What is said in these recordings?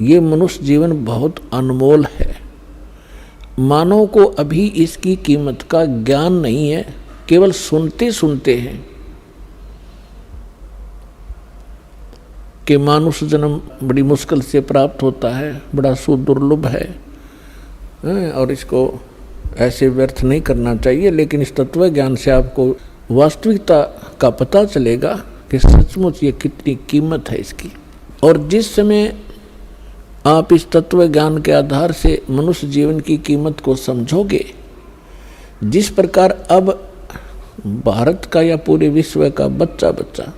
ये मनुष्य जीवन बहुत अनमोल है। मानव को अभी इसकी कीमत का ज्ञान नहीं है, केवल सुनते सुनते हैं कि मानुष जन्म बड़ी मुश्किल से प्राप्त होता है, बड़ा सुदुर्लभ है और इसको ऐसे व्यर्थ नहीं करना चाहिए। लेकिन इस तत्व ज्ञान से आपको वास्तविकता का पता चलेगा कि सचमुच ये कितनी कीमत है इसकी। और जिस समय आप इस तत्व ज्ञान के आधार से मनुष्य जीवन की कीमत को समझोगे, जिस प्रकार अब भारत का या पूरे विश्व का बच्चा बच्चा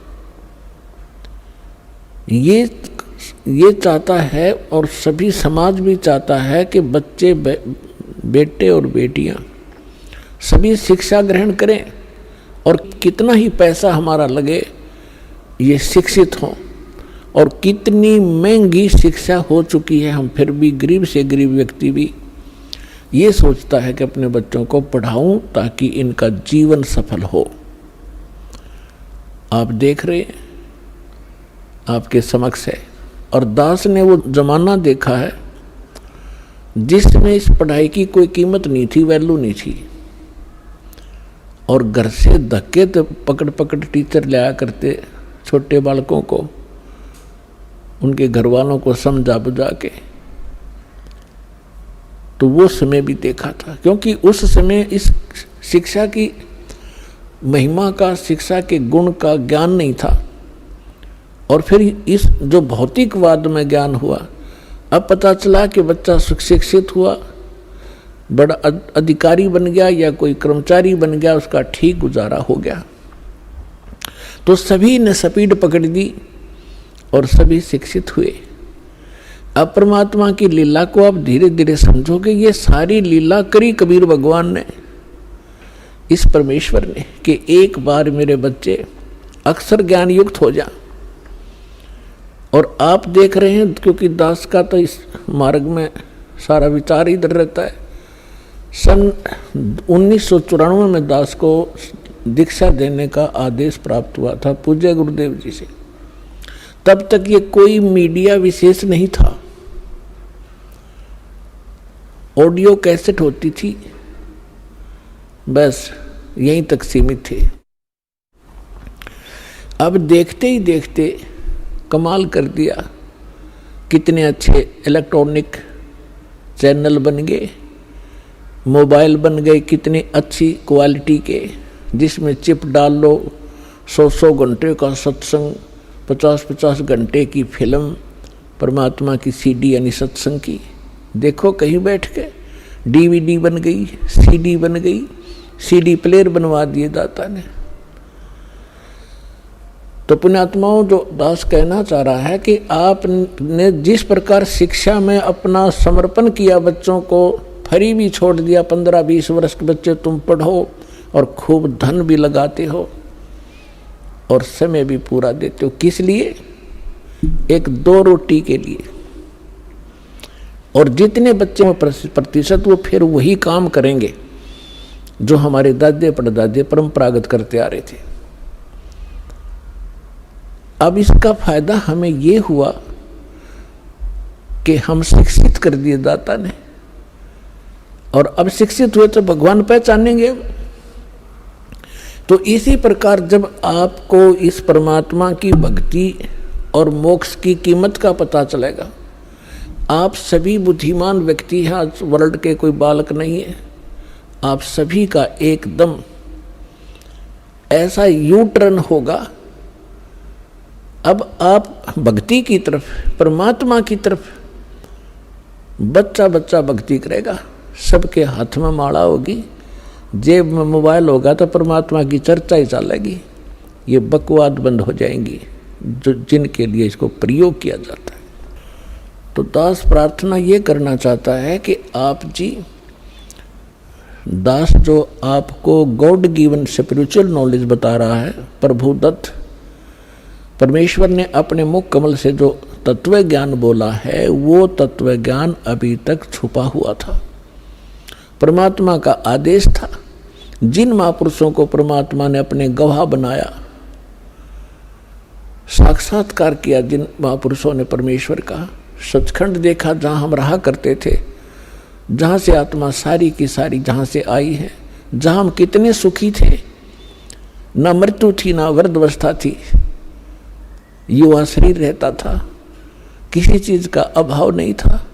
ये चाहता है और सभी समाज भी चाहता है कि बच्चे बेटे और बेटियां सभी शिक्षा ग्रहण करें और कितना ही पैसा हमारा लगे ये शिक्षित हों। और कितनी महंगी शिक्षा हो चुकी है, हम फिर भी गरीब से गरीब व्यक्ति भी ये सोचता है कि अपने बच्चों को पढ़ाऊं ताकि इनका जीवन सफल हो। आप देख रहे हैं, आपके समक्ष है। और दास ने वो जमाना देखा है जिसमें इस पढ़ाई की कोई कीमत नहीं थी, वैल्यू नहीं थी। और घर से धक्के तो पकड़ पकड़ टीचर लाया करते छोटे बालकों को, उनके घर वालों को समझा बुझा के। तो वो समय भी देखा था, क्योंकि उस समय इस शिक्षा की महिमा का, शिक्षा के गुण का ज्ञान नहीं था। और फिर इस जो भौतिकवाद में ज्ञान हुआ, अब पता चला कि बच्चा शिक्षित हुआ, बड़ा अधिकारी बन गया या कोई कर्मचारी बन गया, उसका ठीक गुजारा हो गया। तो सभी ने स्पीड पकड़ दी और सभी शिक्षित हुए। अब परमात्मा की लीला को आप धीरे धीरे समझोगे। ये सारी लीला करी कबीर भगवान ने, इस परमेश्वर ने, कि एक बार मेरे बच्चे अक्षर ज्ञान युक्त हो जा। और आप देख रहे हैं, क्योंकि दास का तो इस मार्ग में सारा विचार इधर रहता है। सन 1994 में दास को दीक्षा देने का आदेश प्राप्त हुआ था पूज्य गुरुदेव जी से। तब तक ये कोई मीडिया विशेष नहीं था, ऑडियो कैसेट होती थी, बस यहीं तक सीमित थे। अब देखते ही देखते कमाल कर दिया, कितने अच्छे इलेक्ट्रॉनिक चैनल बन गए, मोबाइल बन गए कितनी अच्छी क्वालिटी के, जिसमें चिप डाल लो, 100 घंटे का सत्संग, 50 घंटे की फिल्म, परमात्मा की सीडी यानी सत्संग की, देखो कहीं बैठ के। डीवीडी बन गई, सीडी बन गई, सीडी प्लेयर बनवा दिए दाता ने। तो पुण्यात्माओं, जो दास कहना चाह रहा है कि आपने जिस प्रकार शिक्षा में अपना समर्पण किया, बच्चों को फ्री भी छोड़ दिया, 15-20 वर्ष के बच्चे तुम पढ़ो और खूब धन भी लगाते हो और समय भी पूरा देते हो, किस लिए? 1-2 रोटी के लिए। और जितने बच्चे प्रतिशत वो फिर वही काम करेंगे जो हमारे दादे परदादे परंपरागत करते आ रहे थे। अब इसका फायदा हमें ये हुआ कि हम शिक्षित कर दिए दाता ने, और अब शिक्षित हुए तो भगवान पहचानेंगे। तो इसी प्रकार जब आपको इस परमात्मा की भक्ति और मोक्ष की कीमत का पता चलेगा, आप सभी बुद्धिमान व्यक्ति हैं, आज वर्ल्ड के कोई बालक नहीं है, आप सभी का एकदम ऐसा यू टर्न होगा। अब आप भक्ति की तरफ, परमात्मा की तरफ, बच्चा बच्चा भक्ति करेगा। सबके हाथ में माला होगी, जेब में मोबाइल होगा तो परमात्मा की चर्चा ही चलेगी। ये बकवाद बंद हो जाएंगी जो जिनके लिए इसको प्रयोग किया जाता है। तो दास प्रार्थना ये करना चाहता है कि आप जी, दास जो आपको गॉड गिवन स्पिरिचुअल नॉलेज बता रहा है, प्रभु दत्त परमेश्वर ने अपने मुख कमल से जो तत्व ज्ञान बोला है, वो तत्व ज्ञान अभी तक छुपा हुआ था। परमात्मा का आदेश था। जिन महापुरुषों को परमात्मा ने अपने गवाह बनाया, साक्षात्कार किया, जिन महापुरुषों ने परमेश्वर का सचखंड देखा जहाँ हम रहा करते थे, जहाँ से आत्मा सारी की सारी जहाँ से आई है, जहाँ हम कितने सुखी थे, ना मृत्यु थी ना वृद्धावस्था थी, युवा शरीर रहता था, किसी चीज का अभाव नहीं था,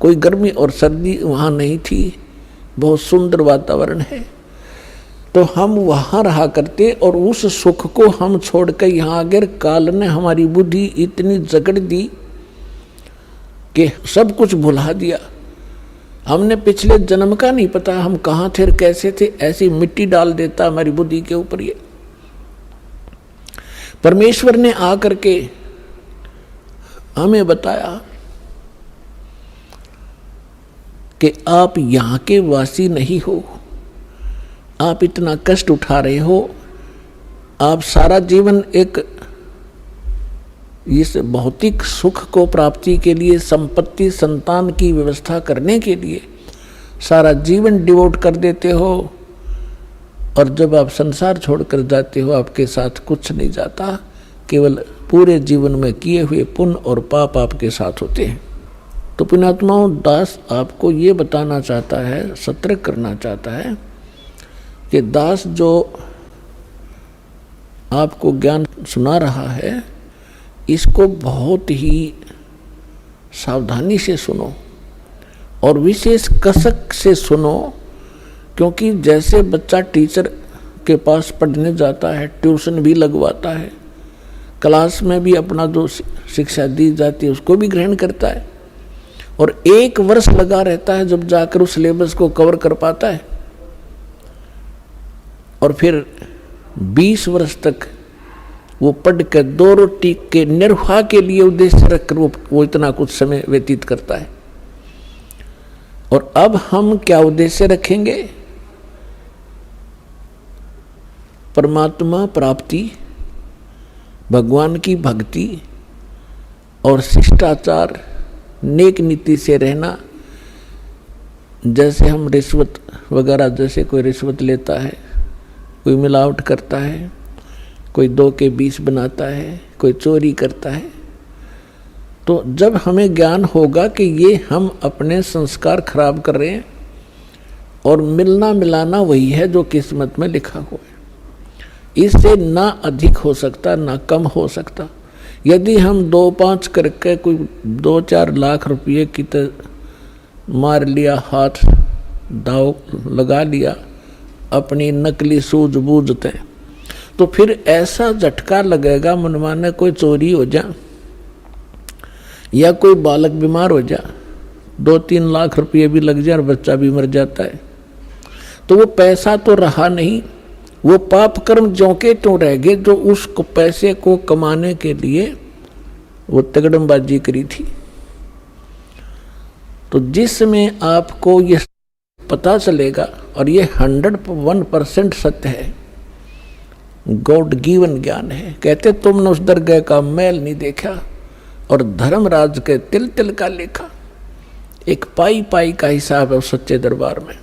कोई गर्मी और सर्दी वहाँ नहीं थी, बहुत सुंदर वातावरण है। तो हम वहाँ रहा करते और उस सुख को हम छोड़कर यहाँ आकर काल ने हमारी बुद्धि इतनी जकड़ दी कि सब कुछ भुला दिया। हमने पिछले जन्म का नहीं पता हम कहाँ थे कैसे थे, ऐसी मिट्टी डाल देता हमारी बुद्धि के ऊपर। ये परमेश्वर ने आकर के हमें बताया कि आप यहाँ के वासी नहीं हो, आप इतना कष्ट उठा रहे हो, आप सारा जीवन एक इस भौतिक सुख को प्राप्ति के लिए, संपत्ति संतान की व्यवस्था करने के लिए सारा जीवन डिवोट कर देते हो, और जब आप संसार छोड़कर जाते हो आपके साथ कुछ नहीं जाता, केवल पूरे जीवन में किए हुए पुण्य और पाप आपके साथ होते हैं। तो पुण्यात्माओं, दास आपको ये बताना चाहता है, सतर्क करना चाहता है कि दास जो आपको ज्ञान सुना रहा है इसको बहुत ही सावधानी से सुनो और विशेष कसक से सुनो, क्योंकि जैसे बच्चा टीचर के पास पढ़ने जाता है, ट्यूशन भी लगवाता है, क्लास में भी अपना जो शिक्षा दी जाती है उसको भी ग्रहण करता है, और 1 वर्ष लगा रहता है जब जाकर उस सिलेबस को कवर कर पाता है, और फिर 20 वर्ष तक वो पढ़ कर 2 रोटी के निर्वाह के लिए उद्देश्य रखकर वो इतना कुछ समय व्यतीत करता है। और अब हम क्या उद्देश्य रखेंगे? परमात्मा प्राप्ति, भगवान की भक्ति और शिष्टाचार, नेक नीति से रहना। जैसे हम रिश्वत वगैरह, जैसे कोई रिश्वत लेता है, कोई मिलावट करता है, कोई 2 के 20 बनाता है, कोई चोरी करता है, तो जब हमें ज्ञान होगा कि ये हम अपने संस्कार खराब कर रहे हैं और मिलना मिलाना वही है जो किस्मत में लिखा हुआ है, इससे ना अधिक हो सकता ना कम हो सकता। यदि हम 2-5 करके कोई 2-4 लाख रुपये की तो मार लिया, हाथ दाव लगा लिया अपनी नकली सूझबूझते, तो फिर ऐसा झटका लगेगा मनमाने कोई चोरी हो जा या कोई बालक बीमार हो जा, 2-3 लाख रुपये भी लग जाए और बच्चा भी मर जाता है, तो वो पैसा तो रहा नहीं, वो पाप कर्म ज्यों के त्यों रह गए जो उस पैसे को कमाने के लिए वो तगड़मबाजी करी थी। तो जिसमें आपको ये पता चलेगा, और ये 101% सत्य है, गॉड गिवन ज्ञान है। कहते तुमने उस दरगाह का मैल नहीं देखा और धर्मराज के तिल तिल का लेखा। एक पाई पाई का हिसाब है उस सच्चे दरबार में,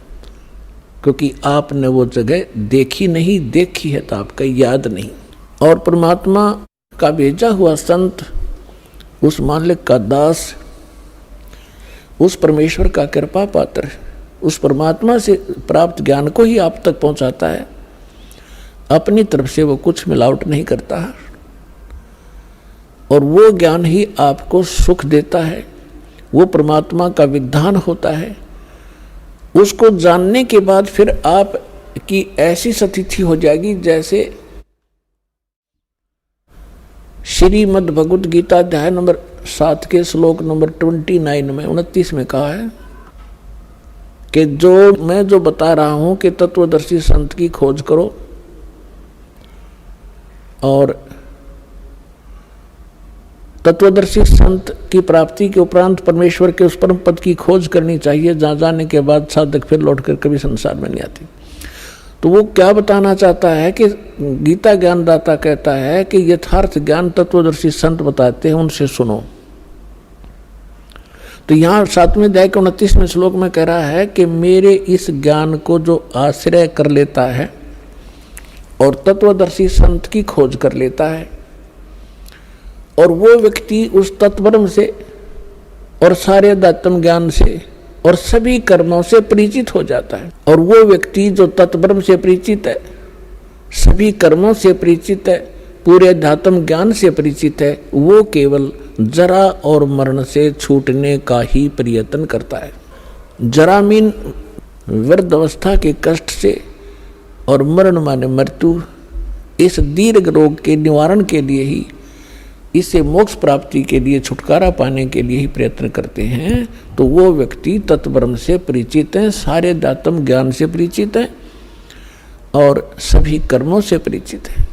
क्योंकि आपने वो जगह देखी नहीं, देखी है तो आपका याद नहीं। और परमात्मा का भेजा हुआ संत, उस मालिक का दास, उस परमेश्वर का कृपा पात्र, उस परमात्मा से प्राप्त ज्ञान को ही आप तक पहुंचाता है। अपनी तरफ से वो कुछ मिलावट नहीं करता है, और वो ज्ञान ही आपको सुख देता है, वो परमात्मा का विधान होता है। उसको जानने के बाद फिर आप की ऐसी स्थिति हो जाएगी जैसे श्रीमद् भगवद गीता अध्याय नंबर 7 के श्लोक नंबर 29 में 29 में कहा है कि मैं जो बता रहा हूं कि तत्वदर्शी संत की खोज करो, और तत्वदर्शी संत की प्राप्ति के उपरांत परमेश्वर के उस परम पद की खोज करनी चाहिए, जहाँ जाने के बाद साधक फिर लौटकर कभी संसार में नहीं आती। तो वो क्या बताना चाहता है कि गीता ज्ञानदाता कहता है कि यथार्थ ज्ञान तत्वदर्शी संत बताते हैं, उनसे सुनो। तो यहाँ 7वें अध्याय के 29वें श्लोक में कह रहा है कि मेरे इस ज्ञान को जो आश्रय कर लेता है और तत्वदर्शी संत की खोज कर लेता है, और वो व्यक्ति उस तत्वब्रह्म से और सारे दातम ज्ञान से और सभी कर्मों से परिचित हो जाता है। और वो व्यक्ति जो तत्ब्रह्म से परिचित है, सभी कर्मों से परिचित है, पूरे धातम ज्ञान से परिचित है, वो केवल जरा और मरण से छूटने का ही प्रयत्न करता है। जरा मीन वृद्ध अवस्था के कष्ट से और मरण माने मृत्यु, इस दीर्घ रोग के निवारण के लिए ही, इससे मोक्ष प्राप्ति के लिए, छुटकारा पाने के लिए ही प्रयत्न करते हैं। तो वो व्यक्ति तत्ब्रह्म से परिचित है, सारे दातम ज्ञान से परिचित है और सभी कर्मों से परिचित है।